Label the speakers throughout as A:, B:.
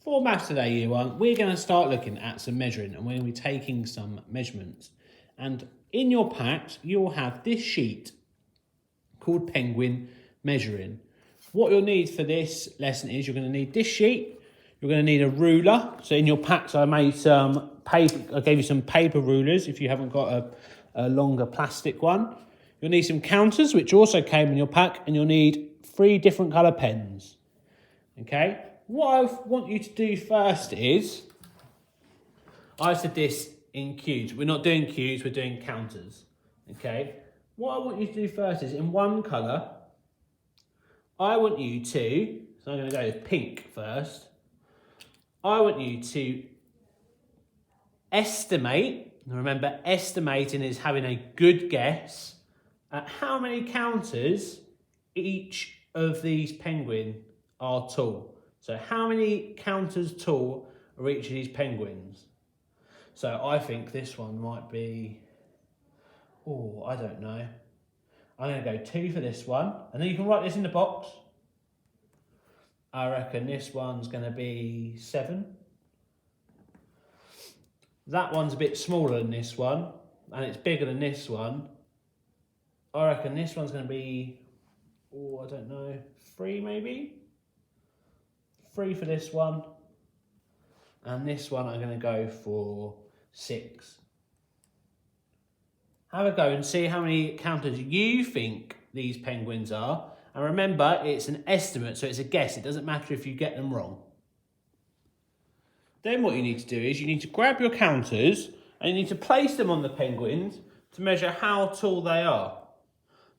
A: For maths today, year one, we're going to start looking at some measuring and we're going to be taking some measurements. And in your packs, you'll have this sheet called Penguin Measuring. What you'll need for this lesson is you're going to need this sheet, you're going to need a ruler. So in your packs, I made some paper, I gave you some paper rulers if you haven't got a longer plastic one. You'll need some counters, which also came in your pack, and you'll need 3 different colour pens. Okay? What I want you to do first is, I said this in cubes. We're not doing cubes, we're doing counters. Okay? What I want you to do first is, in one colour, I want you to, so I'm going to go with pink first. I want you to estimate, remember estimating is having a good guess at how many counters each of these penguin are tall. So how many counters tall are each of these penguins? So I think this one might be, I don't know. I'm going to go 2 for this one. And then you can write this in the box. I reckon this one's going to be 7. That one's a bit smaller than this one. And it's bigger than this one. I reckon this one's going to be, I don't know, 3 maybe? 3 for this one. And this one I'm going to go for 6. Have a go and see how many counters you think these penguins are. And remember, it's an estimate, so it's a guess. It doesn't matter if you get them wrong. Then what you need to do is you need to grab your counters and you need to place them on the penguins to measure how tall they are.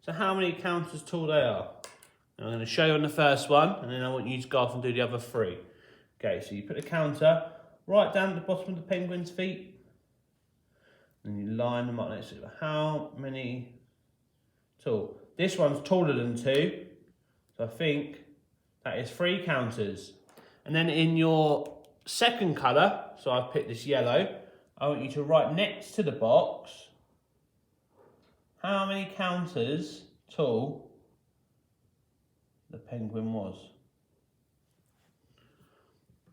A: So how many counters tall they are. Now I'm going to show you on the first one, and then I want you to go off and do the other 3. Okay, so you put the counter right down at the bottom of the penguin's feet. And you line them up next to it. How many tall? This one's taller than 2. So I think that is 3 counters. And then in your second colour, so I've picked this yellow, I want you to write next to the box how many counters tall the penguin was.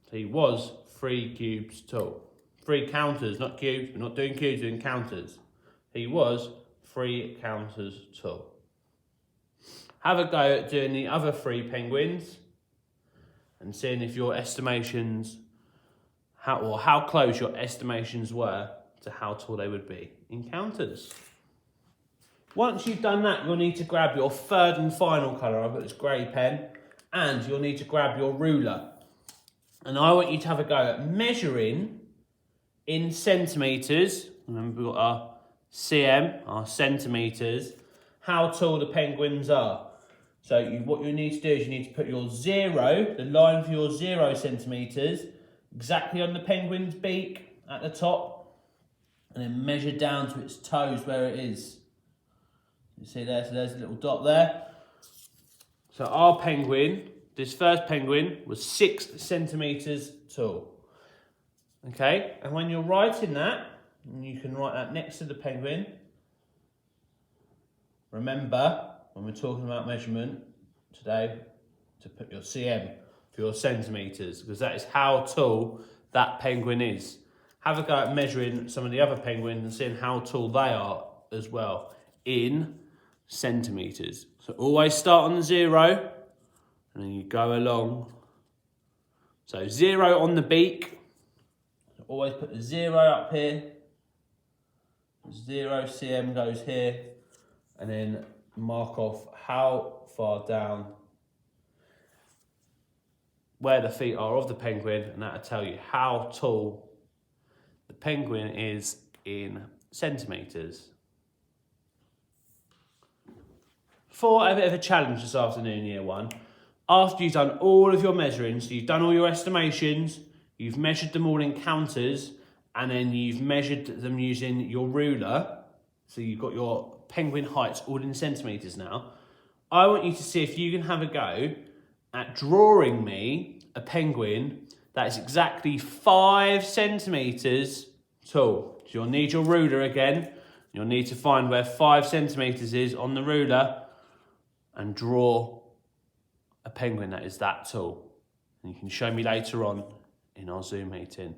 A: So he was 3 cubes tall. 3 counters, not cubes. We're not doing cubes, we're doing counters. He was 3 counters tall. Have a go at doing the other 3 penguins and seeing if your estimations, how close your estimations were to how tall they would be in counters. Once you've done that, you'll need to grab your third and final colour. I've got this grey pen, and you'll need to grab your ruler. And I want you to have a go at measuring in centimetres. Remember, we've got our cm, our centimetres, how tall the penguins are. So what you need to do is you need to put your 0, the line for your 0 centimetres, exactly on the penguin's beak at the top, and then measure down to its toes where it is. You see there, so there's a little dot there. So our penguin, this first penguin, was 6 centimetres tall. Okay, and when you're writing that, and you can write that next to the penguin, remember, when we're talking about measurement today, to put your cm for your centimetres, because that is how tall that penguin is. Have a go at measuring some of the other penguins and seeing how tall they are as well in centimetres. So always start on the 0 and then you go along. So 0 on the beak. Always put the 0 up here. 0 cm goes here. And then mark off how far down where the feet are of the penguin, and that'll tell you how tall the penguin is in centimetres. For a bit of a challenge this afternoon, year one, after you've done all of your measuring, so you've done all your estimations, you've measured them all in counters, and then you've measured them using your ruler, so you've got your penguin heights all in centimetres now, I want you to see if you can have a go at drawing me a penguin that is exactly 5 centimetres tall. So you'll need your ruler again. You'll need to find where 5 centimetres is on the ruler and draw a penguin that is that tall. And you can show me later on in our Zoom meeting.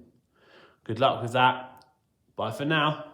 A: Good luck with that. Bye for now.